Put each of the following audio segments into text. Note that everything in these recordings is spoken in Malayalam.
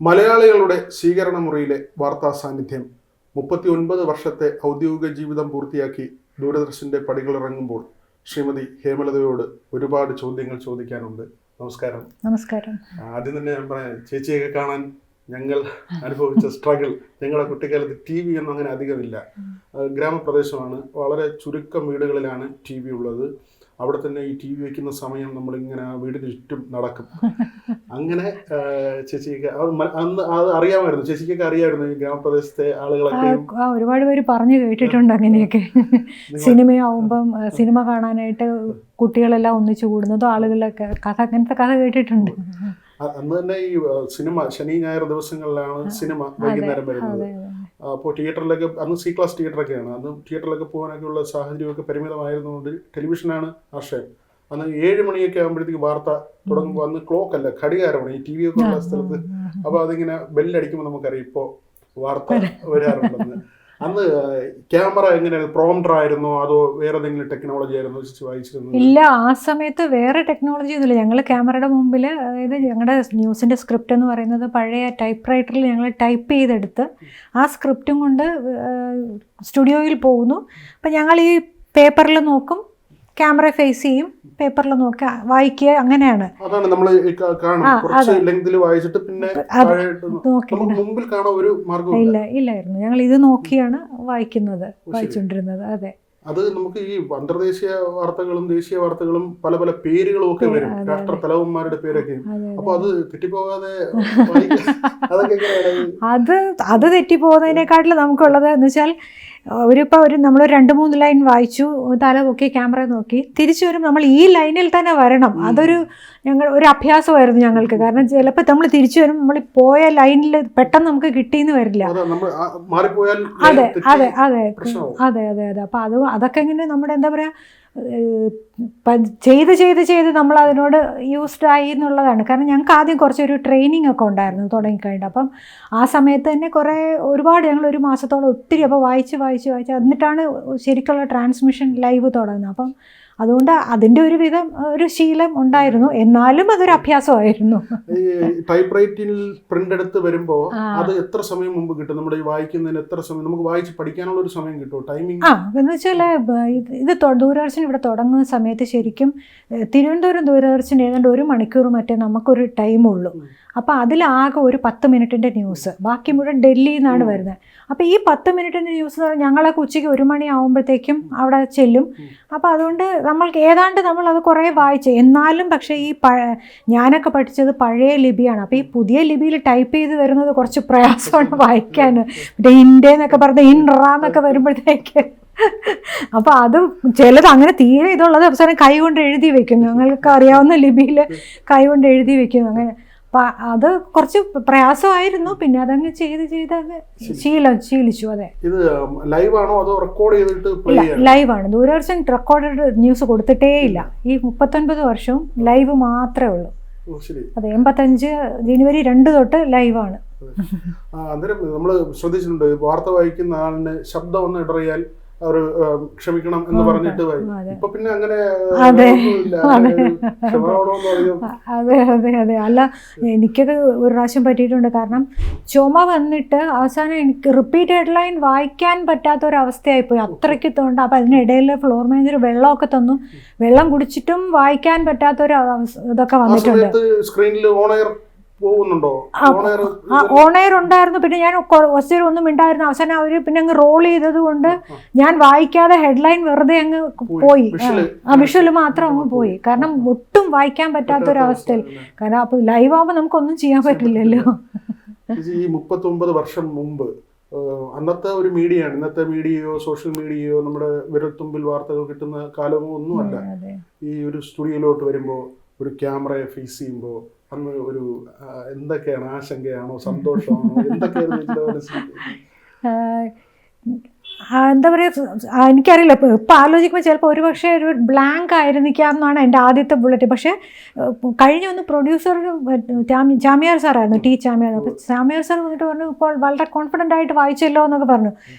മലയാളികളുടെ സ്വീകരണ മുറിയിലെ വാർത്താ സാന്നിധ്യം 39 വർഷത്തെ ഔദ്യോഗിക ജീവിതം പൂർത്തിയാക്കി ദൂരദർശന്റെ പടികളിറങ്ങുമ്പോൾ ശ്രീമതി ഹേമലതയോട് ഒരുപാട് ചോദ്യങ്ങൾ ചോദിക്കാനുണ്ട്. നമസ്കാരം. നമസ്കാരം. ആദ്യം തന്നെ ഞാൻ പറയാം, ചേച്ചിയൊക്കെ കാണാൻ ഞങ്ങൾ അനുഭവിച്ച സ്ട്രഗിൾ. ഞങ്ങളുടെ കുട്ടിക്കാലത്ത് TV ഒന്നും അങ്ങനെ അധികമില്ല. ഗ്രാമപ്രദേശമാണ്, വളരെ ചുരുക്കം വീടുകളിലാണ് TV ഉള്ളത്. അവിടെ തന്നെ ഈ TV വയ്ക്കുന്ന സമയം നമ്മളിങ്ങനെ വീടിന് ചുറ്റും നടക്കും. അങ്ങനെ ചേച്ചിക്ക് അന്ന് അത് അറിയാമായിരുന്നു, ചേച്ചിക്കൊക്കെ അറിയാമായിരുന്നു ഈ ഗ്രാമപ്രദേശത്തെ ആളുകളൊക്കെ? ഒരുപാട് പേര് പറഞ്ഞു കേട്ടിട്ടുണ്ട് അങ്ങനെയൊക്കെ. സിനിമയാവുമ്പം സിനിമ കാണാനായിട്ട് കുട്ടികളെല്ലാം ഒന്നിച്ചു കൂടുന്നതും ആളുകളൊക്കെ അങ്ങനത്തെ കഥ കേട്ടിട്ടുണ്ട്. അന്ന് തന്നെ ഈ സിനിമ ശനി ഞായർ ദിവസങ്ങളിലാണ് സിനിമ വൈകുന്നേരം വരുന്നത്. അപ്പോൾ തിയേറ്ററിലൊക്കെ അന്ന് C ക്ലാസ് തിയേറ്ററൊക്കെയാണ്. അന്ന് തിയേറ്ററിലൊക്കെ പോകാനൊക്കെ ഉള്ള സാഹചര്യമൊക്കെ പരിമിതമായിരുന്നുകൊണ്ട് ടെലിവിഷനാണ് ആശ്രയം. അന്ന് 7 മണിയൊക്കെ ആകുമ്പോഴത്തേക്ക് വാർത്ത തുടങ്ങുമ്പോൾ അന്ന് ക്ലോക്ക് അല്ല, ഘടികാരമാണ് ഈ TV ഒക്കെ ഉള്ള സ്ഥലത്ത്. അപ്പോൾ അതിങ്ങനെ ബെല്ലടിക്കുമ്പോൾ നമുക്കറിയാം ഇപ്പോൾ വാർത്ത വരാറുണ്ടെന്ന്. അന്ന് ക്യാമറ എങ്ങനെയായിരുന്നു? പ്രോംപ്റ്റർ ആയിരുന്നോ അതോ വേറെ ഏതെങ്കിലും ടെക്നോളജി ആയിരുന്നോ വായിച്ചിരുന്നത്? ഇല്ല, ആ സമയത്ത് വേറെ ടെക്നോളജി ഒന്നുമില്ല. ഞങ്ങൾ ക്യാമറയുടെ മുമ്പിൽ, അതായത് ഞങ്ങളുടെ ന്യൂസിൻ്റെ സ്ക്രിപ്റ്റ് എന്ന് പറയുന്നത് പഴയ ടൈപ്പ് റൈറ്ററിൽ ഞങ്ങൾ ടൈപ്പ് ചെയ്തെടുത്ത് ആ സ്ക്രിപ്റ്റും കൊണ്ട് സ്റ്റുഡിയോയിൽ പോകുന്നു. അപ്പം ഞങ്ങൾ ഈ പേപ്പറിൽ നോക്കും, ക്യാമറ ഫേസ് ചെയ്യും, പേപ്പറിൽ നോക്കുക, വായിക്കുക, അങ്ങനെയാണ്. അതാണ് നമ്മൾ കുറച്ച് ലെങ്തിൽ വായിച്ചിട്ട് പിന്നെ മുമ്പിൽ കാണാൻ ഒരു മാർഗ്ഗം ഇല്ലായിരുന്നു. ഞങ്ങൾ ഇത് നോക്കിയാണ് വായിച്ചുകൊണ്ടിരുന്നത്. അതെ, അത് നമുക്ക് ഈ അന്തർദേശീയ വാർത്തകളും ദേശീയ വാർത്തകളും പല പല പേരുകളും ഒക്കെ വരും, രാഷ്ട്ര തലവന്മാരുടെ പേരൊക്കെ. അപ്പൊ അത് തെറ്റിപ്പോകാതെ അത് തെറ്റിപ്പോകുന്നതിനെക്കാട്ടിലും നമുക്കുള്ളത് എന്ന് വെച്ചാൽ, നമ്മൾ 2-3 ലൈൻ വായിച്ചു, തല നോക്കി, ക്യാമറ നോക്കി, തിരിച്ചു വരും നമ്മൾ ഈ ലൈനിൽ തന്നെ വരണം. അതൊരു ഒരു അഭ്യാസമായിരുന്നു ഞങ്ങൾക്ക്. കാരണം ചിലപ്പോൾ നമ്മൾ തിരിച്ചു വരും, നമ്മൾ പോയ ലൈനിൽ പെട്ടെന്ന് നമുക്ക് കിട്ടിയെന്ന് വരില്ല. അതെ അതെ അതെ അതെ അതെ അതെ അപ്പോൾ അതൊക്കെ ഇങ്ങനെ നമ്മുടെ എന്താ പറയുക, ചെയ്ത് നമ്മൾ അതിനോട് യൂസ്ഡ് ആയി എന്നുള്ളതാണ്. കാരണം ഞങ്ങൾക്ക് ആദ്യം കുറച്ചൊരു ട്രെയിനിങ് ഒക്കെ ഉണ്ടായിരുന്നു തുടങ്ങിക്കഴിഞ്ഞിട്ട്. അപ്പം ആ സമയത്ത് തന്നെ ഒരുപാട് ഞങ്ങൾ 1 മാസത്തോളം ഒത്തിരി അപ്പോൾ വായിച്ച് എന്നിട്ടാണ് ശരിക്കുള്ള ട്രാൻസ്മിഷൻ ലൈവ് തുടങ്ങുന്നത്. അപ്പം അതുകൊണ്ട് അതിൻ്റെ ഒരു ശീലം ഉണ്ടായിരുന്നു. എന്നാലും അതൊരു അഭ്യാസമായിരുന്നു. ടൈപ്പ് റൈറ്റിംഗിൽ പ്രിന്റ് എടുത്ത് വരുമ്പോൾ അത് എത്ര സമയം മുമ്പ് കിട്ടും? നമ്മുടെ ഈ വായിക്കുന്നതിന് എത്ര സമയം നമുക്ക് വായിച്ച് പഠിക്കാനുള്ള ഒരു സമയം കിട്ടും? ടൈമിംഗ് എന്ന് വെച്ചാൽ ഇത് ദൂരദർശൻ ഇവിടെ തുടങ്ങുന്ന സമയത്ത് ശരിക്കും തിരുവനന്തപുരം ദൂരദർശൻ ഏതാണ്ട് 1 മണിക്കൂർ മറ്റേ നമുക്കൊരു ടൈമുള്ളൂ. അപ്പോൾ അതിലാകെ ഒരു 10 മിനിറ്റിൻ്റെ ന്യൂസ്, ബാക്കി മുഴുവൻ ഡൽഹിയിൽ നിന്നാണ് വരുന്നത്. അപ്പോൾ ഈ 10 മിനിറ്റിൻ്റെ ന്യൂസ് ഞങ്ങളൊക്കെ ഉച്ചയ്ക്ക് 1 മണി ആകുമ്പോഴത്തേക്കും അവിടെ ചെല്ലും. അപ്പോൾ അതുകൊണ്ട് നമ്മൾക്ക് ഏതാണ്ട് നമ്മളത് കുറേ വായിച്ച്, എന്നാലും പക്ഷേ ഈ ഞാനൊക്കെ പഠിച്ചത് പഴയ ലിപിയാണ്. അപ്പോൾ ഈ പുതിയ ലിപിയിൽ ടൈപ്പ് ചെയ്ത് വരുന്നത് കുറച്ച് പ്രയാസമാണ് വായിക്കാൻ. മറ്റേ ഇന്ത്യന്നൊക്കെ പറഞ്ഞ് ഇൻറാന്നൊക്കെ വരുമ്പോഴത്തേക്ക് അപ്പോൾ അത് ചിലത് അങ്ങനെ തീരെ ഇതുള്ളത് അവസാനം കൈ കൊണ്ട് എഴുതി വെക്കും. ഞങ്ങൾക്ക് അറിയാവുന്ന ലിപിയിൽ കൈ കൊണ്ട് എഴുതി വെക്കും. അങ്ങനെ അപ്പം അത് കുറച്ച് പ്രയാസമായിരുന്നു. പിന്നെ അതങ്ങ് ചെയ്ത് ശീലിച്ചു. അതെ, ഇത് ലൈവാണോ അതോ റെക്കോർഡ് ചെയ്തിട്ട്? ലൈവാണ്. ദൂരദർശൻ റെക്കോർഡഡ് ന്യൂസ് കൊടുത്തിട്ടേ ഇല്ല. ഈ 39 വർഷവും ലൈവ് മാത്രമേ ഉള്ളൂ. അതെ, 85 ജനുവരി 2 തൊട്ട് ലൈവാണ്. അന്നേരം നമ്മൾ ശ്രദ്ധിച്ചിട്ടുണ്ട്, വാർത്ത വായിക്കുന്ന ആളിന് ശബ്ദം ഒന്ന് ഇടറിയാൽ അവർ ക്ഷമിക്കണം എന്ന് പറഞ്ഞിട്ട് ഇപ്പൊ പിന്നെ അങ്ങനെ അതെ അതെ അല്ല, എനിക്കത് ഒരു പ്രാവശ്യം പറ്റിയിട്ടുണ്ട്. കാരണം ചുമ വന്നിട്ട് അവസാനം എനിക്ക് റിപ്പീറ്റ് ഹെഡ്ലൈൻ വായിക്കാൻ പറ്റാത്തൊരവസ്ഥയായിപ്പോയി. അത്രയ്ക്ക് തോണ്ട. അപ്പം അതിനിടയിൽ ഫ്ലോർ മാനേജർ വെള്ളമൊക്കെ തന്നു. വെള്ളം കുടിച്ചിട്ടും വായിക്കാൻ പറ്റാത്തൊരു ഇതൊക്കെ വന്നിട്ടുണ്ട്. സ്ക്രീനിൽ ഓണയർ ഉണ്ടായിരുന്നു. പിന്നെ ഞാൻ ഒന്നും ഉണ്ടായിരുന്നു. അവസാനം അവർ പിന്നെ അങ്ങ് റോൾ ചെയ്തത് കൊണ്ട് ഞാൻ വായിക്കാതെ ഹെഡ്ലൈൻ വെറുതെ അങ്ങ് പോയി. വിഷ്വൽ മാത്രം അങ്ങ് പോയി. കാരണം ഒട്ടും വായിക്കാൻ പറ്റാത്തൊരവസ്ഥയിൽ. കാരണം അപ്പോൾ ലൈവ് ആകുമ്പോൾ നമുക്കൊന്നും ചെയ്യാൻ പറ്റില്ലല്ലോ. ഈ 39 വർഷം മുമ്പ് അന്നത്തെ ഒരു മീഡിയയാണ്. ഇന്നത്തെ മീഡിയയോ സോഷ്യൽ മീഡിയയോ നമ്മുടെ വിരൽത്തുമ്പിൽ വാർത്തകൾ കിട്ടുന്ന കാലമോ ഒന്നുമല്ല. ഈ ഒരു സ്റ്റുഡിയോയിലോട്ട് വരുമ്പോൾ, ഒരു ക്യാമറയെ ഫേസ് ചെയ്യുമ്പോൾ അന്ന് ഒരു എന്തൊക്കെയാണ്? ആശങ്കയാണോ, സന്തോഷമാണോ, എന്തൊക്കെയായിരുന്നു? എന്താ പറയുക, എനിക്കറിയില്ല. ഇപ്പം ആലോചിക്കുമ്പോൾ ചിലപ്പോൾ ഒരുപക്ഷെ ഒരു ബ്ലാങ്ക് ആയിരുന്നിക്കാം എന്നാണ് എൻ്റെ ആദ്യത്തെ ബുള്ളറ്റ്. പക്ഷേ കഴിഞ്ഞ ഒന്ന് പ്രൊഡ്യൂസർ ചാമിയാർ സാറായിരുന്നു, ടി ചാമിയാർ. അപ്പോൾ ചാമിയാർ സാർ വന്നിട്ട് പറഞ്ഞു, ഇപ്പോൾ വളരെ കോൺഫിഡൻ്റ് ആയിട്ട് വായിച്ചല്ലോ എന്നൊക്കെ പറഞ്ഞു.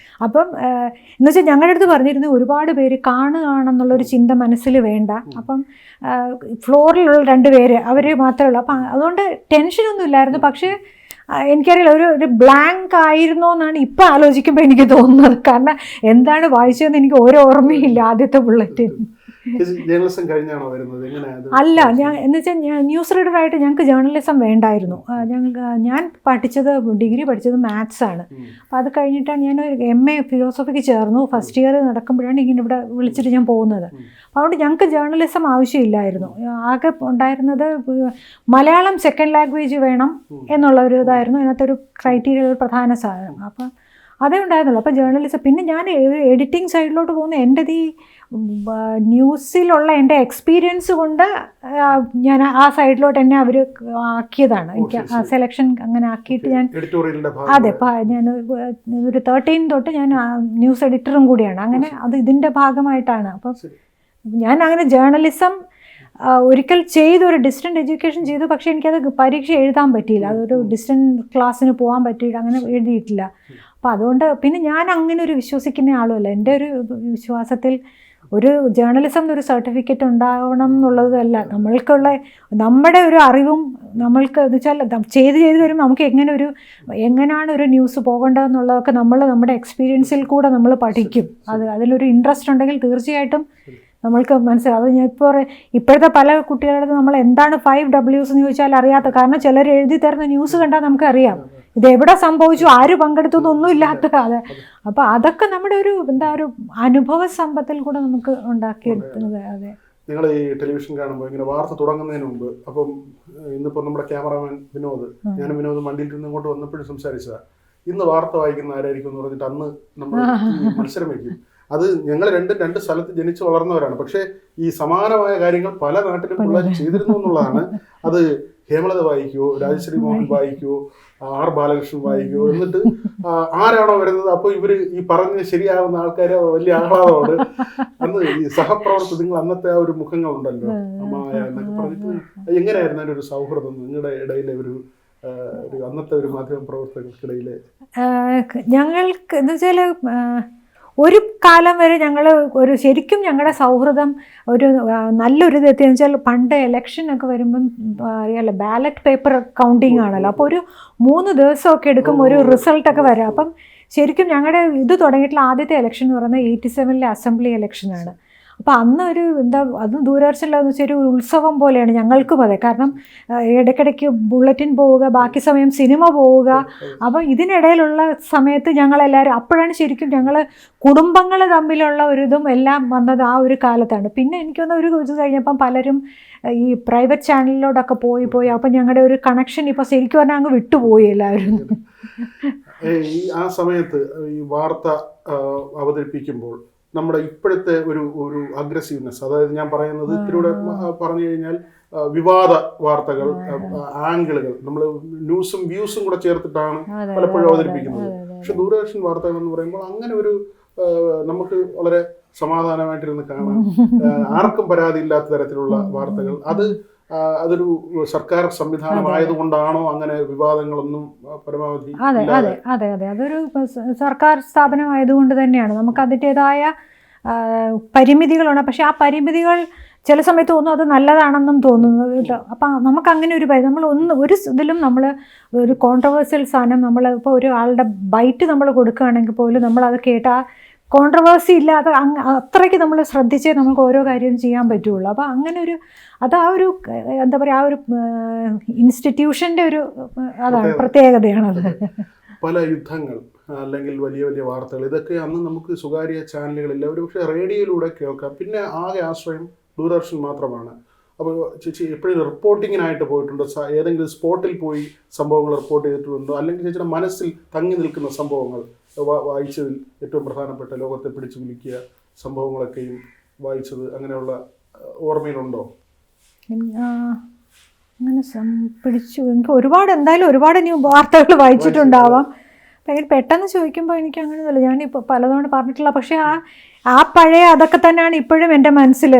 അപ്പം എന്ന് വെച്ചാൽ ഞങ്ങളുടെ അടുത്ത് പറഞ്ഞിരുന്നു, ഒരുപാട് പേര് കാണുകയാണെന്നുള്ളൊരു ചിന്ത മനസ്സിൽ വേണ്ട. അപ്പം ഫ്ലോറിലുള്ള 2 പേര് അവർ മാത്രമേ ഉള്ളൂ. അപ്പം അതുകൊണ്ട് ടെൻഷനൊന്നും ഇല്ലായിരുന്നു. പക്ഷേ എനിക്കറിയില്ല, ഒരു ബ്ലാങ്ക് ആയിരുന്നോ എന്നാണ് ഇപ്പം ആലോചിക്കുമ്പോൾ എനിക്ക് തോന്നുന്നത്. കാരണം എന്താണ് വായിച്ചതെന്ന് എനിക്ക് ഓരോ ഓർമ്മയില്ല ആദ്യത്തെ ബുള്ളറ്റിൻ. ജേർണലിസം കഴിഞ്ഞാണോ വരുന്നത്? അല്ല, ഞാൻ എന്ന് വെച്ചാൽ ന്യൂസ് റീഡറായിട്ട് ഞങ്ങൾക്ക് ജേർണലിസം വേണ്ടായിരുന്നു. ഞാൻ ഡിഗ്രി പഠിച്ചത് മാത്സ് ആണ്. അപ്പോൾ അത് കഴിഞ്ഞിട്ടാണ് ഞാൻ MA ഫിലോസഫിക്ക് ചേർന്നു. ഫസ്റ്റ് ഇയർ നടക്കുമ്പോഴാണ് ഇങ്ങനെ ഇവിടെ വിളിച്ചിട്ട് ഞാൻ പോകുന്നത്. അതുകൊണ്ട് ഞങ്ങൾക്ക് ജേർണലിസം ആവശ്യമില്ലായിരുന്നു. ആകെ ഉണ്ടായിരുന്നത് മലയാളം സെക്കൻഡ് ലാംഗ്വേജ് വേണം എന്നുള്ള ഒരു ഇതായിരുന്നു അതിനകത്തൊരു ക്രൈറ്റീരിയ, ഒരു പ്രധാന സാധനം. അപ്പം അതേ ഉണ്ടായിരുന്നുള്ളൂ. അപ്പോൾ ജേർണലിസം, പിന്നെ ഞാൻ എഡിറ്റിംഗ് സൈഡിലോട്ട് പോകുന്ന എൻ്റെ ഈ ന്യൂസിലുള്ള എൻ്റെ എക്സ്പീരിയൻസ് കൊണ്ട് ഞാൻ ആ സൈഡിലോട്ട് എന്നെ അവർ ആക്കിയതാണ്. എനിക്ക് ആ സെലക്ഷൻ അങ്ങനെ ആക്കിയിട്ട് ഞാൻ, അതെ, ഞാൻ ഒരു 13 തൊട്ട് ഞാൻ ന്യൂസ് എഡിറ്ററും കൂടിയാണ്. അങ്ങനെ അത് ഇതിൻ്റെ ഭാഗമായിട്ടാണ്. അപ്പം ഞാൻ അങ്ങനെ ജേർണലിസം ഒരിക്കൽ ചെയ്തു, ഒരു ഡിസ്റ്റൻറ്റ് എഡ്യൂക്കേഷൻ ചെയ്തു. പക്ഷേ എനിക്കത് പരീക്ഷ എഴുതാൻ പറ്റിയില്ല. അതൊരു ഡിസ്റ്റൻറ്റ് ക്ലാസ്സിന് പോകാൻ പറ്റിയില്ല, അങ്ങനെ എഴുതിയിട്ടില്ല. അപ്പോൾ അതുകൊണ്ട് പിന്നെ ഞാൻ അങ്ങനെ ഒരു വിശ്വസിക്കുന്ന ആളുമല്ല. എൻ്റെ ഒരു വിശ്വാസത്തിൽ ഒരു ജേർണലിസം എന്നൊരു സർട്ടിഫിക്കറ്റ് ഉണ്ടാവണം എന്നുള്ളതല്ല. നമ്മുടെ ഒരു അറിവും നമ്മൾക്ക് എന്ന് വെച്ചാൽ ചെയ്ത് വരുമ്പോൾ നമുക്ക് എങ്ങനെയാണ് ഒരു ന്യൂസ് പോകേണ്ടതെന്നുള്ളതൊക്കെ നമ്മുടെ എക്സ്പീരിയൻസിൽ കൂടെ നമ്മൾ പഠിക്കും. അതിലൊരു ഇൻട്രസ്റ്റ് ഉണ്ടെങ്കിൽ തീർച്ചയായിട്ടും നമ്മൾക്ക് മനസ്സിലാവും. അത് ഞാൻ ഇപ്പോഴത്തെ പല കുട്ടികളുടെ നമ്മൾ എന്താണ് 5 Ws എന്ന് ചോദിച്ചാൽ അറിയാത്ത, കാരണം ചിലർ എഴുതി തരുന്ന ന്യൂസ് കണ്ടാൽ നമുക്കറിയാം ഇതെവിടെ സംഭവിച്ചു, ആര് പങ്കെടുത്തു എന്നൊന്നും ഇല്ലാത്ത അത്. അപ്പോൾ അതൊക്കെ നമ്മുടെ ഒരു അനുഭവ സമ്പത്തിൽ കൂടെ നമുക്ക് ഉണ്ടാക്കിയെടുക്കുന്നത്. അതെ, നിങ്ങൾ ഈ ടെലിവിഷൻ കാണുമ്പോൾ ഇങ്ങനെ വാർത്ത തുടങ്ങുന്നതിന് മുമ്പ്, അപ്പം ഇന്നിപ്പോൾ നമ്മുടെ ക്യാമറാമാൻ വിനോദ്, ഞാനും വിനോദ് വണ്ടിയിൽ നിന്ന് ഇങ്ങോട്ട് വന്നപ്പോഴും സംസാരിച്ചതാണ്, ഇന്ന് വാർത്ത വായിക്കുന്ന ആരായിരിക്കും എന്ന് പറഞ്ഞിട്ട് അന്ന് നമ്മൾ മത്സരം വയ്ക്കും. അത് ഞങ്ങൾ രണ്ട് സ്ഥലത്ത് ജനിച്ചു വളർന്നവരാണ്. പക്ഷേ ഈ സമാനമായ കാര്യങ്ങൾ പല നാട്ടിലും പിള്ളേർ ചെയ്തിരുന്നു എന്നുള്ളതാണ്. അത് ഹേമലത വായിക്കുവോ, രാജശ്രീ മോഹൻ വായിക്കുവോ, R ബാലകൃഷ്ണൻ വായിക്കുവോ, എന്നിട്ട് ആരാണോ വരുന്നത് അപ്പോൾ ഇവര് ഈ പറഞ്ഞ് ശരിയാവുന്ന ആൾക്കാരെ വലിയ ആഹ്ലാദമാണ്. അന്ന് ഈ സഹപ്രവർത്തകർ, നിങ്ങൾ അന്നത്തെ ആ ഒരു മുഖങ്ങളുണ്ടല്ലോ, അമ്മായ എന്നൊക്കെ പറഞ്ഞിട്ട്, എങ്ങനെയായിരുന്നു അതിൻ്റെ ഒരു സൗഹൃദം നിങ്ങളുടെ ഇടയിലെ ഒരു അന്നത്തെ ഒരു മാധ്യമ പ്രവർത്തകർക്കിടയിലെ? ഞങ്ങൾക്ക് എന്ന് വെച്ചാൽ ഒരു കാലം വരെ ശരിക്കും ഞങ്ങളുടെ സൗഹൃദം നല്ലൊരു ഇതെത്തിയെന്ന് വെച്ചാൽ, പണ്ട് ഇലക്ഷനൊക്കെ വരുമ്പം അറിയാമല്ലോ, ബാലറ്റ് പേപ്പർ കൗണ്ടിങ് ആണല്ലോ. അപ്പോൾ ഒരു 3 ദിവസമൊക്കെ എടുക്കും ഒരു റിസൾട്ടൊക്കെ വരാം. അപ്പം ശരിക്കും ഞങ്ങളുടെ ഇത് തുടങ്ങിയിട്ടുള്ള ആദ്യത്തെ ഇലക്ഷൻ എന്ന് പറയുന്നത് 87 അസംബ്ലി ഇലക്ഷനാണ്. അപ്പോൾ അന്ന് അതും ദൂരദർശനിലെന്ന് വെച്ചാൽ ഒരു ഉത്സവം പോലെയാണ് ഞങ്ങൾക്കും. അതെ, കാരണം ഇടയ്ക്കിടയ്ക്ക് ബുള്ളറ്റിൻ പോവുക, ബാക്കി സമയം സിനിമ പോവുക. അപ്പോൾ ഇതിനിടയിലുള്ള സമയത്ത് ഞങ്ങളെല്ലാവരും, അപ്പോഴാണ് ശരിക്കും ഞങ്ങൾ കുടുംബങ്ങൾ തമ്മിലുള്ള ഒരിതും എല്ലാം വന്നത് ആ ഒരു കാലത്താണ്. പിന്നെ എനിക്കൊന്ന് ഒരു ഇത് കഴിഞ്ഞപ്പം പലരും ഈ പ്രൈവറ്റ് ചാനലിലോട്ടൊക്കെ പോയി അപ്പം ഞങ്ങളുടെ ഒരു കണക്ഷൻ ഇപ്പോൾ ശരിക്കും പറഞ്ഞാൽ അങ്ങ് വിട്ടുപോയി എല്ലാവരും. ആ സമയത്ത് ഈ വാർത്ത അവതരിപ്പിക്കുമ്പോൾ നമ്മുടെ ഇപ്പോഴത്തെ ഒരു അഗ്രസീവ്നെസ്, അതായത് ഞാൻ പറയുന്നത് ഇതിലൂടെ പറഞ്ഞു കഴിഞ്ഞാൽ വിവാദ വാർത്തകൾ, ആംഗിളുകൾ, നമ്മൾ ന്യൂസും വ്യൂസും കൂടെ ചേർത്തിട്ടാണ് പലപ്പോഴും അവതരിപ്പിക്കുന്നത്. പക്ഷെ ദൂരദർശൻ വാർത്തകൾ എന്ന് പറയുമ്പോൾ അങ്ങനെ ഒരു നമുക്ക് വളരെ സമാധാനമായിട്ടിരുന്ന് കാണാം, ആർക്കും പരാതിയില്ലാത്ത തരത്തിലുള്ള വാർത്തകൾ. അതൊരു സർക്കാർ സംവിധാനമായതുകൊണ്ടാണോ അങ്ങനെ വിവാദങ്ങളൊന്നും പരമാവധി? അതെ അതെ അതെ അതെ അതൊരു സർക്കാർ സ്ഥാപനമായതുകൊണ്ട് തന്നെയാണ്. നമുക്ക് അതിൻ്റെതായ പരിമിതികളുണ്ട്. പക്ഷെ ആ പരിമിതികൾ ചില സമയത്ത് തോന്നും അത് നല്ലതാണെന്നും തോന്നുന്നു കേട്ടോ. അപ്പം നമുക്ക് അങ്ങനെ ഒരു ഒരു ഇതിലും നമ്മൾ ഒരു കോൺട്രവേഴ്സ്യൽ സാധനം ഇപ്പോൾ ഒരാളുടെ ബൈറ്റ് നമ്മൾ കൊടുക്കുകയാണെങ്കിൽ പോലും നമ്മളത് കേട്ടാൽ കോൺട്രവേഴ്സി ഇല്ലാതെ അത്രയ്ക്ക് നമ്മൾ ശ്രദ്ധിച്ചേ നമുക്ക് ഓരോ കാര്യം ചെയ്യാൻ പറ്റുള്ളൂ. അപ്പോൾ അങ്ങനെ അത് ആ ഒരു എന്താ പറയുക, ആ ഒരു ഇൻസ്റ്റിറ്റ്യൂഷൻ്റെ ഒരു പ്രത്യേകതയാണത്. പല യുദ്ധങ്ങൾ അല്ലെങ്കിൽ വലിയ വലിയ വാർത്തകൾ, ഇതൊക്കെ അന്ന് നമുക്ക് സ്വകാര്യ ചാനലുകളില്ല, ഒരു പക്ഷേ റേഡിയോയിലൂടെ കേൾക്കാം. പിന്നെ ആകെ ആശ്രയം ദൂരദർശൻ മാത്രമാണ്. അപ്പോൾ ചേച്ചി എപ്പോഴും റിപ്പോർട്ടിങ്ങിനായിട്ട് പോയിട്ടുണ്ടോ? ഏതെങ്കിലും സ്പോട്ടിൽ പോയി സംഭവങ്ങൾ റിപ്പോർട്ട് ചെയ്തിട്ടുണ്ടോ? അല്ലെങ്കിൽ ചേച്ചിയുടെ മനസ്സിൽ തങ്ങി നിൽക്കുന്ന സംഭവങ്ങൾ വായിച്ചതിൽ ഏറ്റവും പ്രധാനപ്പെട്ട, ലോകത്തെ പിടിച്ചു കുലുക്കിയ സംഭവങ്ങളൊക്കെയും വായിച്ചത്, അങ്ങനെയുള്ള ഓർമ്മയിലുണ്ടോ? അങ്ങനെ എനിക്ക് എന്തായാലും ഒരുപാട് വാർത്തകൾ വായിച്ചിട്ടുണ്ടാവാം. പെട്ടെന്ന് ചോദിക്കുമ്പോൾ എനിക്ക് അങ്ങനെയൊന്നുമില്ല. ഞാനിപ്പോൾ പലതവണ പറഞ്ഞിട്ടില്ല. പക്ഷേ ആ പഴയ അതൊക്കെ തന്നെയാണ് ഇപ്പോഴും എൻ്റെ മനസ്സിൽ.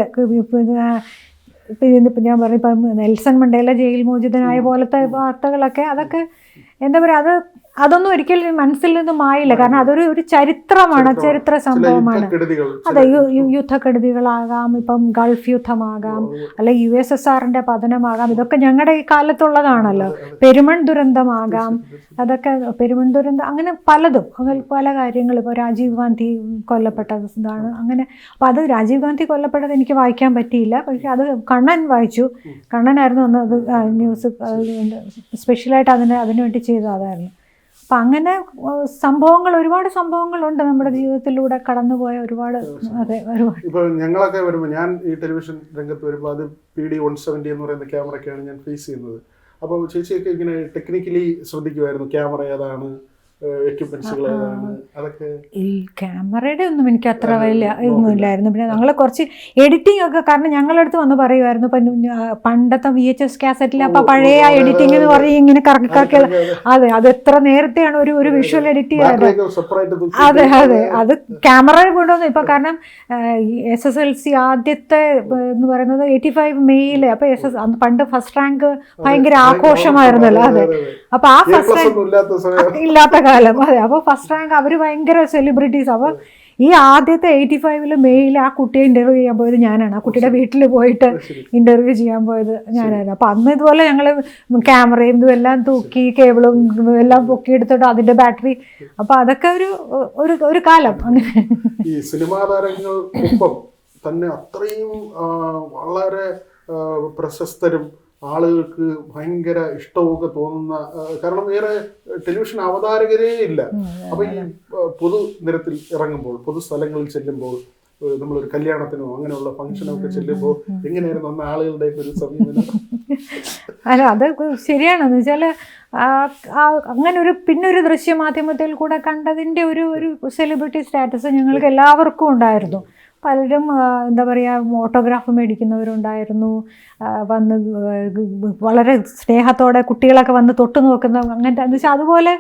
ഇപ്പം ഞാൻ പറയും, ഇപ്പം നെൽസൺ മണ്ടേല ജയിൽ മോചിതനായ പോലത്തെ വാർത്തകളൊക്കെ, അതൊക്കെ എന്താ പറയുക, അതൊന്നും ഒരിക്കലും മനസ്സിൽ നിന്നും ആയില്ല. കാരണം അതൊരു ചരിത്രമാണ്, ചരിത്ര സംഭവമാണ്. അതെ, യുദ്ധക്കെടുതികളാകാം, ഇപ്പം ഗൾഫ് യുദ്ധമാകാം, അല്ലെ USSRന്റെ പതനമാകാം, ഇതൊക്കെ ഞങ്ങളുടെ ഈ കാലത്തുള്ളതാണല്ലോ. പെരുമൺ ദുരന്തമാകാം, അതൊക്കെ പെരുമൺ ദുരന്തം, അങ്ങനെ പലതും, പല കാര്യങ്ങളും. ഇപ്പോൾ രാജീവ് ഗാന്ധി കൊല്ലപ്പെട്ടത് ഇതാണ്, അങ്ങനെ. അപ്പോൾ അത് രാജീവ് ഗാന്ധി കൊല്ലപ്പെട്ടത് എനിക്ക് വായിക്കാൻ പറ്റിയില്ല, പക്ഷെ അത് കണ്ണൻ വായിച്ചു. കണ്ണനായിരുന്നു അന്ന് അത് ന്യൂസ് സ്പെഷ്യലായിട്ട് അതിനു വേണ്ടി ചെയ്തത് അതായിരുന്നു. അപ്പം അങ്ങനെ ഒരുപാട് സംഭവങ്ങളുണ്ട് നമ്മുടെ ജീവിതത്തിലൂടെ കടന്നുപോയ ഒരുപാട്. അതെ, ഒരുപാട്. ഇപ്പോൾ ഞങ്ങളൊക്കെ വരുമ്പോൾ, ഞാൻ ഈ ടെലിവിഷൻ രംഗത്ത് വരുമ്പോൾ അത് PD-170 എന്ന് പറയുന്ന ക്യാമറയ്ക്കാണ് ഞാൻ ഫേസ് ചെയ്യുന്നത്. അപ്പോൾ ചേച്ചിയൊക്കെ ഇങ്ങനെ ടെക്നിക്കലി ശ്രദ്ധിക്കുമായിരുന്നു, ക്യാമറ ഏതാണ്, എക്യുപ്മെന്റ്സുകൾ ഏതാണ്, അതൊക്കെ? ഈ ക്യാമറയുടെ ഒന്നും എനിക്ക് അത്ര വലിയ ഇതൊന്നും ഇല്ലായിരുന്നു. പിന്നെ ഞങ്ങൾ കുറച്ച് എഡിറ്റിംഗ് ഒക്കെ, കാരണം ഞങ്ങളടുത്ത് വന്ന് പറയുമായിരുന്നു, ഇപ്പം പണ്ടത്തെ VHS കാസറ്റിൽ അപ്പം പഴയ എഡിറ്റിംഗ് എന്ന് പറഞ്ഞ് ഇങ്ങനെ കറക്കി. അതെ, അത് എത്ര നേരത്തെയാണ് ഒരു വിഷ്വൽ എഡിറ്റ് ചെയ്യാറ്. അതെ അതെ, അത് ക്യാമറ കൊണ്ടുവന്നു. ഇപ്പം കാരണം SSLC ആദ്യത്തെ എന്ന് പറയുന്നത് 85 മെയ്യില്. അപ്പം പണ്ട് ഫസ്റ്റ് റാങ്ക് ഭയങ്കര ആഘോഷമായിരുന്നല്ലോ. അതെ, അപ്പം ആ ഫസ്റ്റ് റാങ്ക് ഇല്ലാത്ത കാലം. അതെ, അപ്പോൾ ഫസ്റ്റ് റാങ്ക് അവർ ഭയങ്കര സെലിബ്രിറ്റീസ്. അപ്പോൾ ഈ ആദ്യത്തെ 85 മെയ്യിൽ ആ കുട്ടിയെ ഇൻ്റർവ്യൂ ചെയ്യാൻ പോയത് ഞാനാണ്. ആ കുട്ടിയുടെ വീട്ടിൽ പോയിട്ട് ഇൻ്റർവ്യൂ ചെയ്യാൻ പോയത് ഞാനായിരുന്നു. അപ്പോൾ അന്ന് ഇതുപോലെ ഞങ്ങൾ ക്യാമറയും ഇതും എല്ലാം തൂക്കി, കേബിളും എല്ലാം പൊക്കിയെടുത്തിട്ട് അതിൻ്റെ ബാറ്ററി, അപ്പോൾ അതൊക്കെ ഒരു കാലം. അങ്ങനെ ഈ സിനിമാ താരങ്ങൾക്കൊപ്പം തന്നെ അത്രയും വളരെ പ്രശസ്തരും ആളുകൾക്ക് ഭയങ്കര ഇഷ്ടമൊക്കെ തോന്നുന്ന, കാരണം വേറെ ടെലിവിഷൻ അവതാരകരേ ഇല്ല. അപ്പൊ ഈ പൊതുനിരത്തിൽ ഇറങ്ങുമ്പോൾ, പൊതുസ്ഥലങ്ങളിൽ ചെല്ലുമ്പോൾ, നമ്മളൊരു കല്യാണത്തിനോ അങ്ങനെയുള്ള ഫംഗ്ഷനൊക്കെ ചെല്ലുമ്പോൾ എങ്ങനെയായിരുന്നു അന്ന് ആളുകളുടെ ഒരു സമീപനം? അല്ല, അത് ശരിയാണെന്ന് വെച്ചാൽ അങ്ങനെ പിന്നൊരു ദൃശ്യമാധ്യമത്തിൽ കൂടെ കണ്ടതിൻ്റെ ഒരു സെലിബ്രിറ്റി സ്റ്റാറ്റസ് ഞങ്ങൾക്ക് എല്ലാവർക്കും ഉണ്ടായിരുന്നു. പലരും എന്താ പറയുക, ഓട്ടോഗ്രാഫ് മേടിക്കുന്നവരുണ്ടായിരുന്നു, വന്ന് വളരെ സ്നേഹത്തോടെ കുട്ടികളൊക്കെ വന്ന് തൊട്ട് നോക്കുന്ന, അങ്ങനത്തെ എന്ന് വെച്ചാൽ അതുപോലെ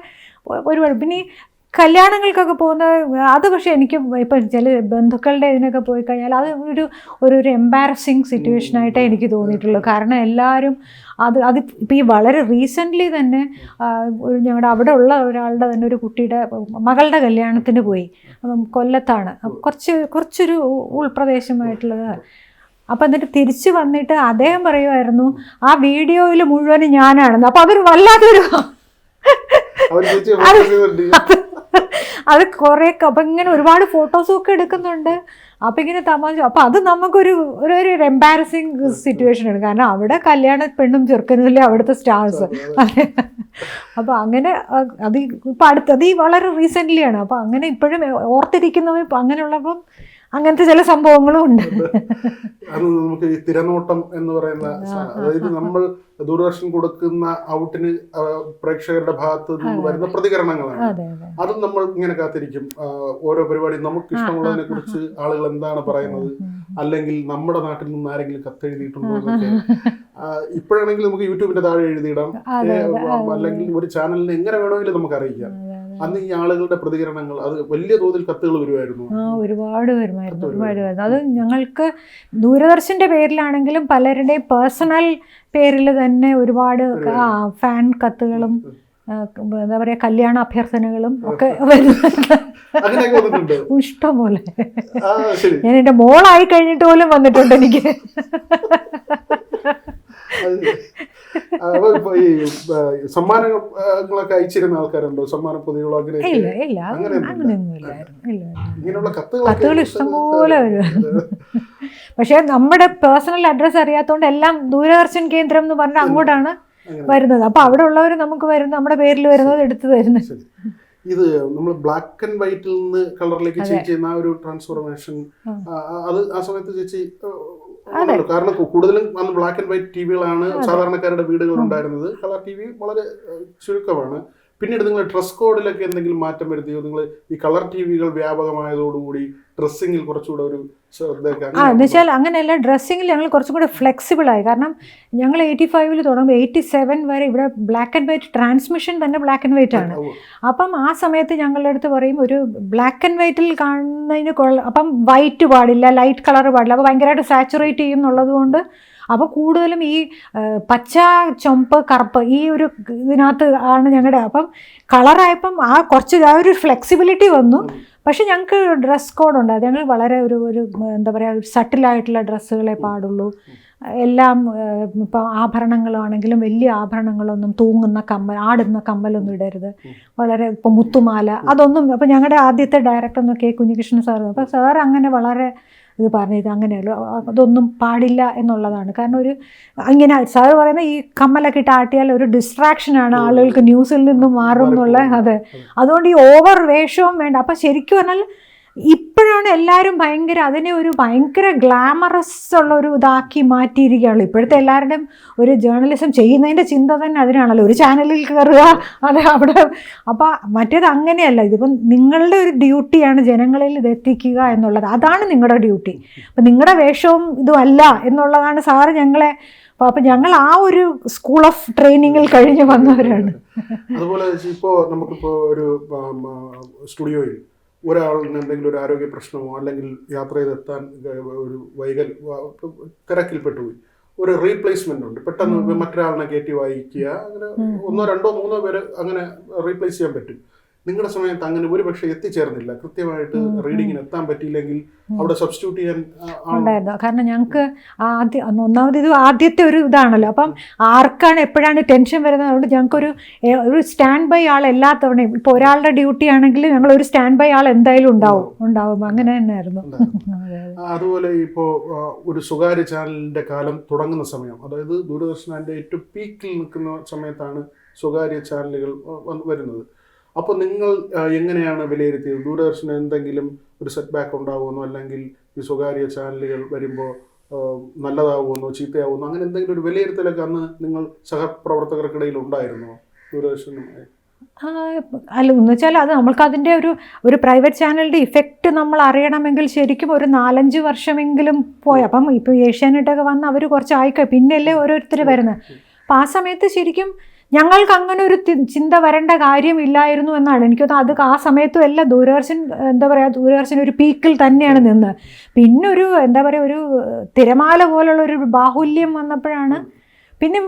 ഒരുപാട്. പിന്നെ ഈ കല്യാണങ്ങൾക്കൊക്കെ പോകുന്ന അത്, പക്ഷേ എനിക്ക് ഇപ്പം ചില ബന്ധുക്കളുടെ ഇതിനൊക്കെ പോയി കഴിഞ്ഞാൽ അത് ഒരു എംബാരസിങ് സിറ്റുവേഷനായിട്ടേ എനിക്ക് തോന്നിയിട്ടുള്ളൂ. കാരണം എല്ലാവരും അത് ഇപ്പോൾ ഈ വളരെ റീസെൻ്റ്ലി തന്നെ ഞങ്ങളുടെ അവിടെ ഉള്ള ഒരാളുടെ തന്നെ ഒരു കുട്ടിയുടെ മകളുടെ കല്യാണത്തിന് പോയി. കൊല്ലത്താണ്, കുറച്ചൊരു ഉൾപ്രദേശമായിട്ടുള്ളത്. അപ്പം എന്നിട്ട് തിരിച്ച് വന്നിട്ട് അദ്ദേഹം പറയുമായിരുന്നു ആ വീഡിയോയിൽ മുഴുവനും ഞാനാണെന്ന്. അപ്പം അതൊരു വല്ലാത്തൊരു അത് കുറേ, അപ്പം ഇങ്ങനെ ഒരുപാട് ഫോട്ടോസും ഒക്കെ എടുക്കുന്നുണ്ട്. അപ്പം ഇങ്ങനെ തമാശ, അപ്പം അത് നമുക്കൊരു എംബാരസിങ് സിറ്റുവേഷനാണ്. കാരണം അവിടെ കല്യാണ പെണ്ണും ചെറുക്കനും ഇല്ലേ അവിടുത്തെ സ്റ്റാർസ്. അപ്പം അങ്ങനെ അത് ഇപ്പം അത് വളരെ റീസെൻ്റ്ലിയാണ്. അപ്പം അങ്ങനെ ഇപ്പോഴും ഓർത്തിരിക്കുന്നവ അങ്ങനെയുള്ളപ്പം അങ്ങനത്തെ ചില സംഭവങ്ങളും ഉണ്ട്. അത് നമുക്ക് ഈ തിരനോട്ടം എന്ന് പറയുന്ന, അതായത് നമ്മൾ ദൂരദർശൻ കൊടുക്കുന്ന ഔട്ടിന് പ്രേക്ഷകരുടെ ഭാഗത്ത് നിന്ന് വരുന്ന പ്രതികരണങ്ങളാണ്. അതും നമ്മൾ ഇങ്ങനെ കാത്തിരിക്കും. ഓരോ പരിപാടി നമുക്ക് ഇഷ്ടമുള്ളതിനെ കുറിച്ച് ആളുകൾ എന്താണ് പറയുന്നത്, അല്ലെങ്കിൽ നമ്മുടെ നാട്ടിൽ നിന്ന് ആരെങ്കിലും കത്തെഴുതിയിട്ടുണ്ടോ എന്നൊക്കെ. ഇപ്പോഴാണെങ്കിൽ നമുക്ക് യൂട്യൂബിന്റെ താഴെ എഴുതിയിടാം, അല്ലെങ്കിൽ ഒരു ചാനലിന് എങ്ങനെ വേണമെങ്കിലും നമുക്ക് അറിയിക്കാം. അന്ന് ഈ ആളുകളുടെ പ്രതികരണങ്ങൾ, അത് വലിയ തോതിൽ കത്തുകൾ വരുമായിരുന്നു. ഒരുപാട് വരുമായിരുന്നു. അത് ഞങ്ങൾക്ക് ദൂരദർശന്റെ പേരിലാണെങ്കിലും പലരുടെയും പേഴ്സണൽ പേരിൽ തന്നെ ഒരുപാട് ഫാൻ കത്തുകളും എന്താ പറയുക കല്യാണ അഭ്യർത്ഥനകളും ഒക്കെ വരുന്നുണ്ട്. ഇഷ്ടംപോലെ. ഞാൻ എൻ്റെ മോളായി കഴിഞ്ഞിട്ട് പോലും വന്നിട്ടുണ്ട് എനിക്ക്. ഈ സമ്മാനങ്ങളൊക്കെ അയച്ചിരുന്ന ആൾക്കാരുണ്ടോ? സമ്മാന പൊതികളോ അങ്ങനെ? ഇങ്ങനെയുള്ള കത്തുകൾ ഇഷ്ടംപോലെ വരും. പക്ഷെ നമ്മുടെ പേഴ്സണൽ അഡ്രസ്സ് അറിയാത്തതുകൊണ്ട് എല്ലാം ദൂരദർശൻ കേന്ദ്രം എന്ന് പറഞ്ഞാൽ അങ്ങോട്ടാണ് വരുന്നത്. അപ്പൊ അവിടെ ഉള്ളവർ നമുക്ക് നമ്മുടെ പേരിൽ വരുന്നത് എടുത്തു തരുന്നത്. ഇത് നമ്മൾ ബ്ലാക്ക് ആൻഡ് വൈറ്റിൽ നിന്ന് കളറിലേക്ക് ചേഞ്ച് ചെയ്യുന്ന ആ ഒരു ട്രാൻസ്ഫോർമേഷൻ, അത് ആ സമയത്ത് ചേച്ചി, കാരണം കൂടുതലും അന്ന് ബ്ലാക്ക് ആൻഡ് വൈറ്റ് ടിവികളാണ് സാധാരണക്കാരുടെ വീടുകളിൽ ഉണ്ടായിരുന്നത്. കളർ ടി വി വളരെ ചുരുക്കമാണ്. പിന്നീട് നിങ്ങൾ ഡ്രസ് കോഡിലൊക്കെ എന്തെങ്കിലും മാറ്റം വരുത്തിയോ? നിങ്ങൾ ഈ കളർ ടി വികൾ വ്യാപകമായതോടുകൂടി ഡ്രസ്സിങ്ങിൽ കുറച്ചുകൂടെ ഒരു ശ്രദ്ധ? എന്നുവെച്ചാൽ അങ്ങനെയല്ല, ഡ്രസ്സിങ്ങിൽ ഞങ്ങൾ കുറച്ചും കൂടെ ഫ്ലെക്സിബിളായി. കാരണം ഞങ്ങൾ 85 തുടങ്ങുമ്പോൾ 87 വരെ ഇവിടെ ബ്ലാക്ക് ആൻഡ് വൈറ്റ് ട്രാൻസ്മിഷൻ തന്നെ ബ്ലാക്ക് ആൻഡ് വൈറ്റ് ആണ്. അപ്പം ആ സമയത്ത് ഞങ്ങളുടെ അടുത്ത് പറയും ഒരു ബ്ലാക്ക് ആൻഡ് വൈറ്റിൽ കാണുന്നതിന് അപ്പം വൈറ്റ് പാടില്ല, ലൈറ്റ് കളർ പാടില്ല, അപ്പോൾ ഭയങ്കരമായിട്ട് സാച്ചുറേറ്റ് ചെയ്യും എന്നുള്ളത് കൊണ്ട് അപ്പോൾ കൂടുതലും ഈ പച്ച, ചുമപ്പ്, കറുപ്പ് ഈ ഒരു ഇതിനകത്ത് ആണ് ഞങ്ങളുടെ. അപ്പം കളറായപ്പം കുറച്ച് ഒരു ഫ്ലെക്സിബിലിറ്റി വന്നു. പക്ഷെ ഞങ്ങൾക്ക് ഡ്രസ് കോഡുണ്ട്. അത് ഞങ്ങൾ വളരെ ഒരു എന്താ പറയുക, ഒരു സട്ടിലായിട്ടുള്ള ഡ്രസ്സുകളെ പാടുള്ളൂ. എല്ലാം ഇപ്പോൾ ആഭരണങ്ങളാണെങ്കിലും വലിയ ആഭരണങ്ങളൊന്നും, തൂങ്ങുന്ന കമ്മൽ, ആടുന്ന കമ്മലൊന്നും ഇടരുത്. വളരെ ഇപ്പോൾ മുത്തുമാല അതൊന്നും. അപ്പോൾ ഞങ്ങളുടെ ആദ്യത്തെ ഡയറക്ടർ എന്നൊക്കെ കുഞ്ഞികൃഷ്ണൻ സാർ. അപ്പോൾ സാർ അങ്ങനെ വളരെ ഇത് പറഞ്ഞത് അങ്ങനെയല്ലോ, അതൊന്നും പാടില്ല എന്നുള്ളതാണ്. കാരണം ഒരു ഇങ്ങനെ സാർ പറയുന്ന ഈ കമ്മലൊക്കെ ഇട്ട് ആട്ടിയാൽ ഒരു ഡിസ്ട്രാക്ഷനാണ്, ആളുകൾക്ക് ന്യൂസിൽ നിന്നും മാറും എന്നുള്ള. അതെ, അതുകൊണ്ട് ഈ ഓവർ വേഷവും വേണ്ട. അപ്പം ശരിക്കും പറഞ്ഞാൽ ഇപ്പോഴാണ് എല്ലാവരും ഭയങ്കര അതിനെ ഒരു ഭയങ്കര ഗ്ലാമറസ് ഉള്ള ഒരു ഇതാക്കി മാറ്റിയിരിക്കുകയുള്ളൂ. ഇപ്പോഴത്തെ എല്ലാവരുടെയും ഒരു ജേർണലിസം ചെയ്യുന്നതിൻ്റെ ചിന്ത തന്നെ അതിനാണല്ലോ, ഒരു ചാനലിൽ കയറുക, അതെ അവിടെ. അപ്പം മറ്റേത് അങ്ങനെയല്ല. ഇതിപ്പം നിങ്ങളുടെ ഒരു ഡ്യൂട്ടിയാണ് ജനങ്ങളിൽ ഇത് എത്തിക്കുക എന്നുള്ളത്. അതാണ് നിങ്ങളുടെ ഡ്യൂട്ടി. അപ്പം നിങ്ങളുടെ വേഷവും ഇതും അല്ല എന്നുള്ളതാണ് സാറ് ഞങ്ങളെ. അപ്പം ഞങ്ങൾ ആ ഒരു സ്കൂൾ ഓഫ് ട്രെയിനിങ്ങിൽ കഴിഞ്ഞ് വന്നവരാണ്. അതുപോലെ ഇപ്പോൾ നമുക്കിപ്പോൾ ഒരു സ്റ്റുഡിയോയിൽ ഒരാളിന് എന്തെങ്കിലും ഒരു ആരോഗ്യ പ്രശ്നമോ അല്ലെങ്കിൽ യാത്ര ചെയ്തെത്താൻ ഒരു തിരക്കിൽപ്പെട്ടുപോയി, ഒരു റീപ്ലേസ്മെന്റ് ഉണ്ട്. പെട്ടെന്ന് മറ്റൊരാളിനെ കയറ്റി വായിക്കുക, അങ്ങനെ 1, 2, 3 പേര് അങ്ങനെ റീപ്ലേസ് ചെയ്യാൻ പറ്റും. നിങ്ങളുടെ സമയത്ത് അങ്ങനെ ഒരുപക്ഷെ എത്തിച്ചേർന്നില്ല, കൃത്യമായിട്ട് റീഡിങ്ങിന് എത്താൻ പറ്റിയില്ലെങ്കിൽ അവിടെ സബ്സ്റ്റിറ്റ്യൂട്ട് ചെയ്യാൻ ഉണ്ടായിരുന്നു. കാരണം ഞങ്ങൾക്ക് ഒന്നാമത് ഇത് ആദ്യത്തെ ഒരു ഇതാണല്ലോ. അപ്പം ആർക്കാണ് എപ്പോഴാണ് ടെൻഷൻ വരുന്നത്, അതുകൊണ്ട് ഞങ്ങൾക്കൊരു സ്റ്റാൻഡ് ബൈ ആൾ എല്ലാ തവണയും. ഇപ്പോൾ ഒരാളുടെ ഡ്യൂട്ടി ആണെങ്കിൽ ഞങ്ങൾ ഒരു സ്റ്റാൻഡ് ബൈ ആൾ എന്തായാലും ഉണ്ടാവും. അങ്ങനെ തന്നെയായിരുന്നു. അതുപോലെ ഇപ്പോൾ ഒരു സ്വകാര്യ ചാനലിന്റെ കാലം തുടങ്ങുന്ന സമയം, അതായത് ദൂരദർശനന്റെ ഏറ്റവും പീക്കിൽ നിൽക്കുന്ന സമയത്താണ് സ്വകാര്യ ചാനലുകൾ വരുന്നത്. അപ്പോൾ നിങ്ങൾ എങ്ങനെയാണ് വിലയിരുത്തിയത്? ദൂരദർശന് എന്തെങ്കിലും ഒരു സെറ്റ് ബാക്ക് ഉണ്ടാകുമെന്നോ, അല്ലെങ്കിൽ ഈ സ്വകാര്യ ചാനലുകൾ വരുമ്പോൾ നല്ലതാവുമെന്നോ ചീത്തയാവുമെന്നോ, അങ്ങനെ എന്തെങ്കിലും ഒരു വിലയിരുത്തലൊക്കെ അന്ന് നിങ്ങൾ സഹപ്രവർത്തകർക്കിടയിൽ ഉണ്ടായിരുന്നോ ദൂരദർശനുമായി? അല്ല, എന്ന് വെച്ചാൽ അത് നമ്മൾക്ക് അതിൻ്റെ ഒരു പ്രൈവറ്റ് ചാനലിൻ്റെ ഇഫക്റ്റ് നമ്മൾ അറിയണമെങ്കിൽ ശരിക്കും ഒരു 4-5 വർഷമെങ്കിലും പോയി. അപ്പം ഇപ്പോൾ ഏഷ്യാനെറ്റൊക്കെ വന്ന് അവർ കുറച്ച് ആയിക്കോ, പിന്നെയല്ലേ ഓരോരുത്തർ വരുന്നത്. അപ്പം ആ സമയത്ത് ശരിക്കും ഞങ്ങൾക്ക് അങ്ങനെ ഒരു ചിന്ത വരേണ്ട കാര്യമില്ലായിരുന്നു എന്നാണ് എനിക്ക് തോന്നുന്നത്. അത് ആ സമയത്തും എല്ലാം ദൂരദർശൻ എന്താ പറയുക, ദൂരദർശൻ ഒരു പീക്കിൽ തന്നെയാണ് നിന്ന്. പിന്നെ ഒരു എന്താ പറയുക, ഒരു തിരമാല പോലുള്ള ഒരു ബാഹുല്യം വന്നപ്പോഴാണ് പിന്നെ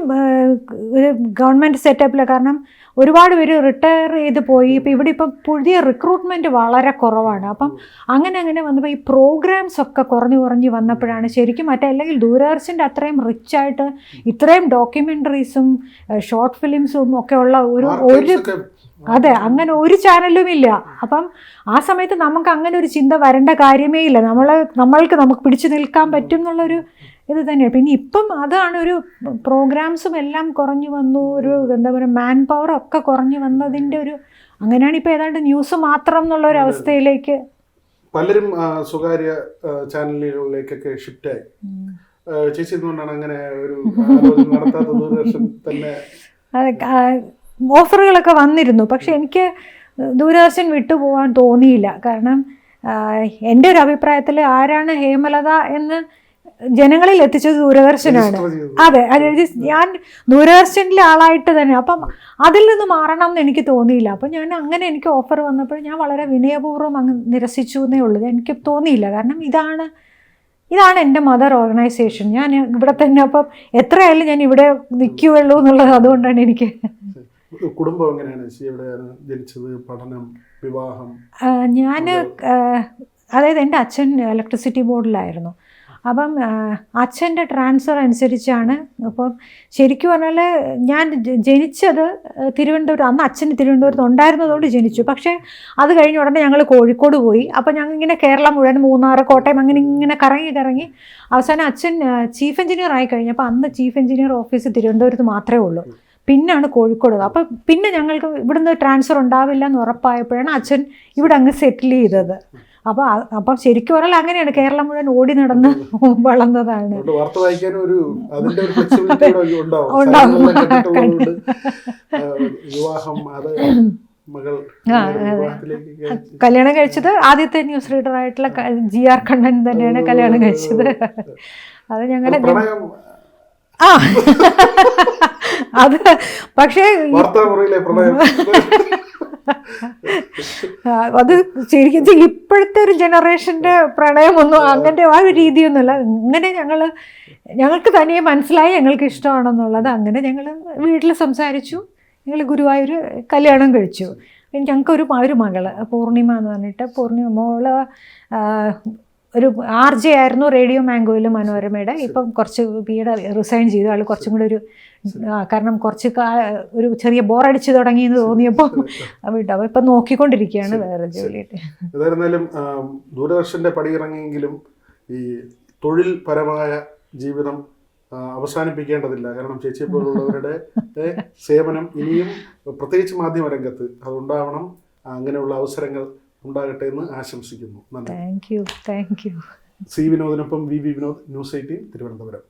ഒരു ഗവൺമെൻറ് സെറ്റപ്പിൽ. കാരണം ഒരുപാട് പേര് റിട്ടയർ ചെയ്ത് പോയി. ഇപ്പോൾ ഇവിടെ ഇപ്പം പുതിയ റിക്രൂട്ട്മെൻറ്റ് വളരെ കുറവാണ്. അപ്പം അങ്ങനെ വന്നപ്പോൾ ഈ പ്രോഗ്രാംസ് ഒക്കെ കുറഞ്ഞു വന്നപ്പോഴാണ് ശരിക്കും അല്ലെങ്കിൽ ദൂരദർശൻ്റെ അത്രയും റിച്ചായിട്ട് ഇത്രയും ഡോക്യുമെൻ്ററീസും ഷോർട്ട് ഫിലിംസും ഒക്കെ ഉള്ള ഒരു അതെ അങ്ങനെ ഒരു ചാനലും ഇല്ല. അപ്പം ആ സമയത്ത് നമുക്ക് അങ്ങനെ ഒരു ചിന്ത വരേണ്ട കാര്യമേ ഇല്ല. നമുക്ക് പിടിച്ചു നിൽക്കാൻ പറ്റും എന്നുള്ളൊരു ഇത് തന്നെയാണ്. പിന്നെ ഇപ്പം അതാണ് ഒരു പ്രോഗ്രാംസും എല്ലാം കുറഞ്ഞു വന്നു, ഒരു എന്താ പറയുക മാൻ പവർ ഒക്കെ കുറഞ്ഞു വന്നതിൻ്റെ ഒരു അങ്ങനെയാണ് ഇപ്പോൾ ഏതാണ്ട് ന്യൂസ് മാത്രം എന്നുള്ള ഒരു അവസ്ഥയിലേക്ക് പലരും സ്വകാര്യ ചാനലുകളിലേക്കൊക്കെ ഷിഫ്റ്റായി. ചേച്ചി എന്തുകൊണ്ടാണ് അങ്ങനെ ഒരു നടത്താത്ത? ദൂരദർശൻ തന്നെ ഓഫറുകളൊക്കെ വന്നിരുന്നു, പക്ഷെ എനിക്ക് ദൂരദർശൻ വിട്ടുപോകാൻ തോന്നിയില്ല. കാരണം എൻ്റെ ഒരു അഭിപ്രായത്തിൽ ആരാണ് ഹേമലത എന്ന് ജനങ്ങളിൽ എത്തിച്ചത് ദൂരദർശനാണ്. അതെ, അതായത് ഞാൻ ദൂരദർശനിലെ ആളായിട്ട് തന്നെ. അപ്പം അതിൽ നിന്ന് മാറണം എന്ന് എനിക്ക് തോന്നിയില്ല. അപ്പം ഞാൻ അങ്ങനെ എനിക്ക് ഓഫർ വന്നപ്പോൾ ഞാൻ വളരെ വിനയപൂർവ്വം അങ്ങ് നിരസിച്ചു എന്നേ ഉള്ളൂ. എനിക്ക് തോന്നിയില്ല. കാരണം ഇതാണ് എൻ്റെ മദർ ഓർഗനൈസേഷൻ. ഞാൻ ഇവിടെ തന്നെ, അപ്പം എത്രയായാലും ഞാൻ ഇവിടെ നിൽക്കുകയുള്ളൂ എന്നുള്ളത്. അതുകൊണ്ടാണ് എനിക്ക്. കുടുംബം എങ്ങനെയാണ്? എവിടെയാണ് ജനിച്ചത്? പഠനം, വിവാഹം? ഞാൻ അതായത് എൻ്റെ അച്ഛൻ ഇലക്ട്രിസിറ്റി ബോർഡിലായിരുന്നു. അപ്പം അച്ഛൻ്റെ ട്രാൻസ്ഫർ അനുസരിച്ചാണ്. അപ്പം ശരിക്കും പറഞ്ഞാൽ ഞാൻ ജനിച്ചത് തിരുവനന്തപുരം. അന്ന് അച്ഛന് തിരുവനന്തപുരത്ത് ഉണ്ടായിരുന്നതുകൊണ്ട് ജനിച്ചു. പക്ഷേ അത് കഴിഞ്ഞ ഉടനെ ഞങ്ങൾ കോഴിക്കോട് പോയി. അപ്പോൾ ഞങ്ങൾ ഇങ്ങനെ കേരളം മുഴുവൻ, മൂന്നാർ, കോട്ടയം അങ്ങനെ ഇങ്ങനെ കറങ്ങി അവസാനം അച്ഛൻ ചീഫ് എഞ്ചിനീയർ ആയി കഴിഞ്ഞപ്പോൾ അന്ന് ചീഫ് എഞ്ചിനീയർ ഓഫീസ് തിരുവനന്തപുരത്ത് മാത്രമേ ഉള്ളൂ. പിന്നാണ് കോഴിക്കോട്. അപ്പം പിന്നെ ഞങ്ങൾക്ക് ഇവിടുന്ന് ട്രാൻസ്ഫർ ഉണ്ടാവില്ല എന്ന് ഉറപ്പായപ്പോഴാണ് അച്ഛൻ ഇവിടെ അങ്ങ് സെറ്റിൽ ചെയ്തത്. അപ്പം ശരിക്കും പറഞ്ഞാൽ അങ്ങനെയാണ് കേരളം മുഴുവൻ ഓടി നടന്ന് വളർന്നതാണ്. കല്യാണം കഴിച്ചത് ആദ്യത്തെ ന്യൂസ് റീഡർ ആയിട്ടുള്ള GR കണ്ണൻ തന്നെയാണ് കല്യാണം കഴിച്ചത്. അത് ഞങ്ങളുടെ അത് പക്ഷേ അത് ശരിക്കും ഇപ്പോഴത്തെ ഒരു ജനറേഷൻ്റെ പ്രണയമൊന്നും അങ്ങനത്തെ ആ ഒരു രീതിയൊന്നുമല്ല. ഇങ്ങനെ ഞങ്ങൾ ഞങ്ങൾക്ക് തനിയെ മനസ്സിലായി ഞങ്ങൾക്ക് ഇഷ്ടമാണെന്നുള്ളത്. അങ്ങനെ ഞങ്ങൾ വീട്ടിൽ സംസാരിച്ചു. ഞങ്ങൾ ഗുരുവായൂർ കല്യാണം കഴിച്ചു. ഞങ്ങൾക്കൊരു മകള് പൂർണിമ എന്ന് പറഞ്ഞിട്ട്, പൂർണിമ മോള് ഒരു RJ ആയിരുന്നു റേഡിയോ മാംഗോയിൽ മനോരമയുടെ. ഇപ്പം കുറച്ച് ബിയുടെ റിസൈൻ ചെയ്തു. ആൾ കുറച്ചും കൂടെ ഒരു കാരണം കുറച്ച് ഒരു ചെറിയ ബോറടിച്ച് തുടങ്ങിയെന്ന് തോന്നിയപ്പോൾ വിട്ടു. ഇപ്പം നോക്കിക്കൊണ്ടിരിക്കുകയാണ് വേറെ ജോലിയായിട്ട്. ഏതായിരുന്നാലും ദൂരദർശൻ്റെ പടിയിറങ്ങിയെങ്കിലും ഈ തൊഴിൽ പരമായ ജീവിതം അവസാനിപ്പിക്കേണ്ടതില്ല. കാരണം ചേച്ചിയെ പോലുള്ളവരുടെ സേവനം ഇനിയും പ്രത്യേകിച്ച് മാധ്യമരംഗത്ത് അതുണ്ടാവണം. അങ്ങനെയുള്ള അവസരങ്ങൾ ഉണ്ടാകട്ടെ എന്ന് ആശംസിക്കുന്നു. നന്ദി. Thank you. സി വിനോദിനൊപ്പം VV വിനോദ്, News 18 തിരുവനന്തപുരം.